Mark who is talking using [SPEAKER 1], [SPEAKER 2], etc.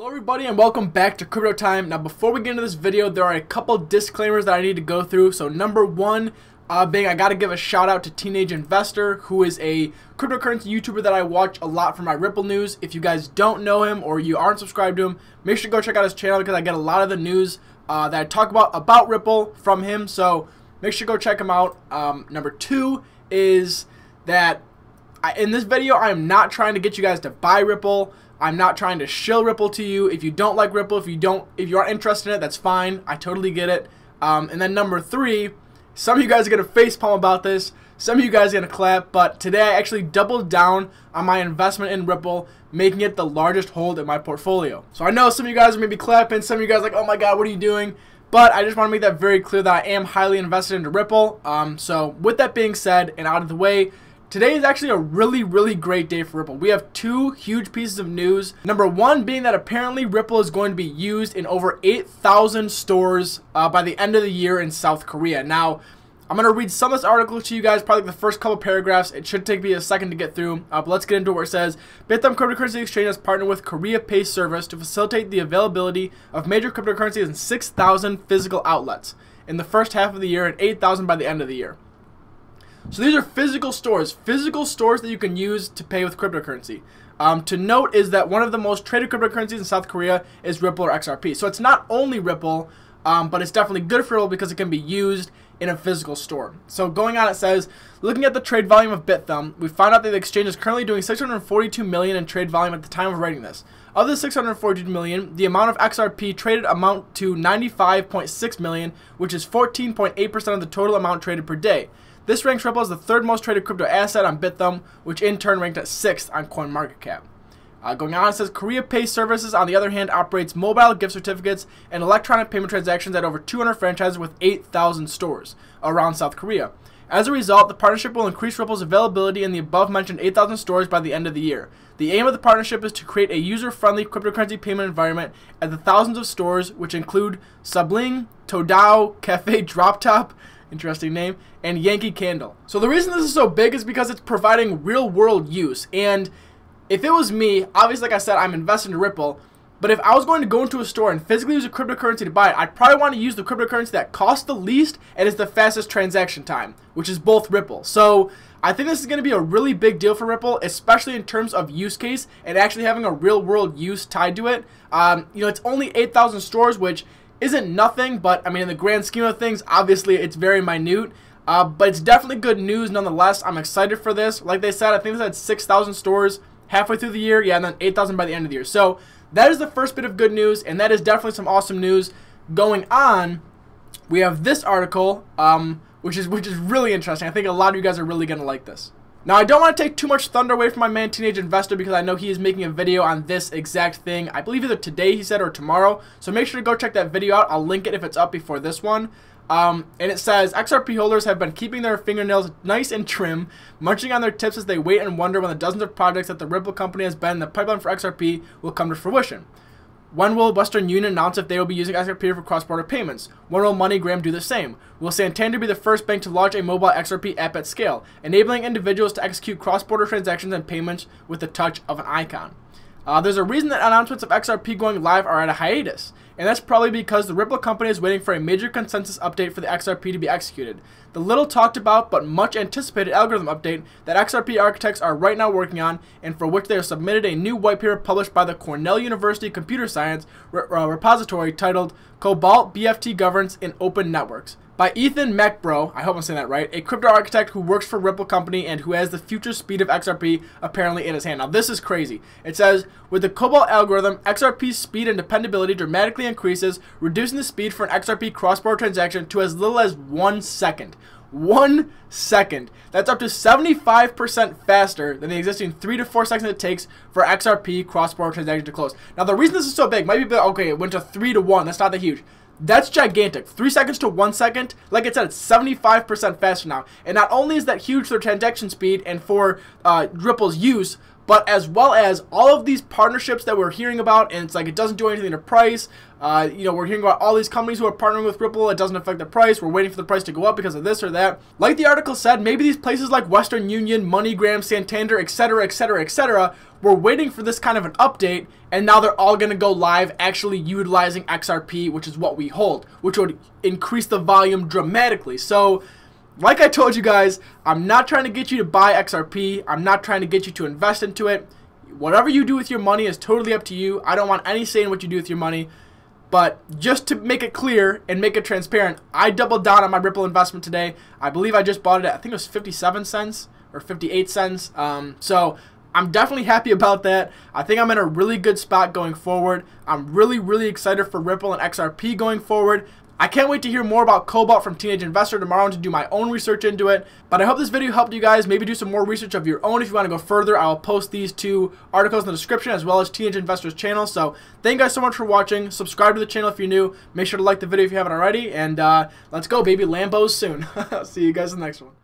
[SPEAKER 1] Hello everybody and welcome back to Crypto Time. Now before we get into this video, there are a couple disclaimers that I need to go through. So number one being I gotta give a shout out to Teenage Investor, who is a cryptocurrency YouTuber that I watch a lot for my Ripple news. If you guys don't know him or you aren't subscribed to him, make sure to go check out his channel because I get a lot of the news that I talk about Ripple from him. So make sure to go check him out. Number two is that in this video I am not trying to get you guys to buy Ripple. I'm not trying to shill Ripple to you. If you don't like Ripple, if you aren't interested in it, that's fine. I totally get it. And then number three, some of you guys are gonna facepalm about this. Some of you guys are gonna clap. But today I actually doubled down on my investment in Ripple, making it the largest hold in my portfolio. So I know some of you guys are maybe clapping. Some of you guys are like, oh my god, what are you doing? But I just want to make that very clear that I am highly invested into Ripple. So with that being said and out of the way, today is actually a really great day for Ripple. We have two huge pieces of news. Number one being that apparently Ripple is going to be used in over 8,000 stores by the end of the year in South Korea. Now, I'm going to read some of this article to you guys, probably the first couple paragraphs. It should take me a second to get through, but let's get into where it says, Bithumb Cryptocurrency Exchange has partnered with Korea Pay Service to facilitate the availability of major cryptocurrencies in 6,000 physical outlets in the first half of the year and 8,000 by the end of the year. So these are physical stores that you can use to pay with cryptocurrency. To note is that one of the most traded cryptocurrencies in South Korea is Ripple or XRP. So it's not only Ripple, but it's definitely good for Ripple because it can be used in a physical store. So going on, it says, looking at the trade volume of Bithumb, we found out that the exchange is currently doing 642 million in trade volume at the time of writing this. Of the 642 million, the amount of XRP traded amount to 95.6 million, which is 14.8% of the total amount traded per day. This ranks Ripple as the third most traded crypto asset on Bithumb, which in turn ranked at 6th on CoinMarketCap. Going on, it says Korea Pay Services, on the other hand, operates mobile gift certificates and electronic payment transactions at over 200 franchises with 8,000 stores around South Korea. As a result, the partnership will increase Ripple's availability in the above-mentioned 8,000 stores by the end of the year. The aim of the partnership is to create a user-friendly cryptocurrency payment environment at the thousands of stores, which include Subling, Todao, Cafe Droptop, interesting name, and Yankee Candle. So the reason this is so big is because it's providing real-world use. And if it was me, obviously, like I said, I'm invested in Ripple, but if I was going to go into a store and physically use a cryptocurrency to buy it, I'd probably want to use the cryptocurrency that costs the least and is the fastest transaction time, which is both Ripple. So I think this is going to be a really big deal for Ripple, especially in terms of use case and actually having a real-world use tied to it. It's only 8,000 stores, which isn't nothing, but I mean, in the grand scheme of things, obviously it's very minute. But it's definitely good news nonetheless. I'm excited for this. Like they said, I think they said 6,000 stores halfway through the year, yeah, and then 8,000 by the end of the year. So that is the first bit of good news, and that is definitely some awesome news. Going on, we have this article, which is really interesting. I think a lot of you guys are really gonna like this. Now, I don't want to take too much thunder away from my man Teenage Investor because I know he is making a video on this exact thing. I believe either today, he said, or tomorrow. So make sure to go check that video out. I'll link it if it's up before this one. And it says, XRP holders have been keeping their fingernails nice and trim, munching on their tips as they wait and wonder when the dozens of projects that the Ripple company has been in the pipeline for XRP will come to fruition. When will Western Union announce if they will be using XRP for cross-border payments? When will MoneyGram do the same? Will Santander be the first bank to launch a mobile XRP app at scale, enabling individuals to execute cross-border transactions and payments with the touch of an icon? There's a reason that announcements of XRP going live are at a hiatus, and that's probably because the Ripple company is waiting for a major consensus update for the XRP to be executed. The little talked about but much anticipated algorithm update that XRP architects are right now working on, and for which they have submitted a new white paper published by the Cornell University Computer Science repository titled Cobalt BFT Governance in Open Networks, by Ethan McBro, I hope I'm saying that right, a crypto architect who works for Ripple company and who has the future speed of XRP apparently in his hand. Now this is crazy. It says, with the Cobalt algorithm, XRP's speed and dependability dramatically increases, reducing the speed for an XRP cross-border transaction to as little as 1 second. 1 second. That's up to 75% faster than the existing 3 to 4 seconds it takes for XRP cross-border transaction to close. Now the reason this is so big might be, okay, it went to 3 to 1. That's not that huge. That's gigantic. 3 seconds to 1 second. Like I said, it's 75% faster now. And not only is that huge for transaction speed and for Ripple's use, but as well as all of these partnerships that we're hearing about, and it's like it doesn't do anything to price. You know, we're hearing about all these companies who are partnering with Ripple. It doesn't affect the price. We're waiting for the price to go up because of this or that. Like the article said, maybe these places like Western Union, MoneyGram, Santander, etc., etc., etc., were waiting for this kind of an update, and now they're all going to go live actually utilizing XRP, which is what we hold, which would increase the volume dramatically. So, like I told you guys, I'm not trying to get you to buy XRP. I'm not trying to get you to invest into it. Whatever you do with your money is totally up to you. I don't want any say in what you do with your money. But just to make it clear and make it transparent, I doubled down on my Ripple investment today. I believe I just bought it at, I think it was 57 cents or 58 cents. So I'm definitely happy about that. I think I'm in a really good spot going forward. I'm really, really excited for Ripple and XRP going forward. I can't wait to hear more about Cobalt from Teenage Investor tomorrow and to do my own research into it. But I hope this video helped you guys maybe do some more research of your own. If you want to go further, I will post these two articles in the description as well as Teenage Investor's channel. So thank you guys so much for watching. Subscribe to the channel if you're new. Make sure to like the video if you haven't already. And let's go, baby. Lambos soon. See you guys in the next one.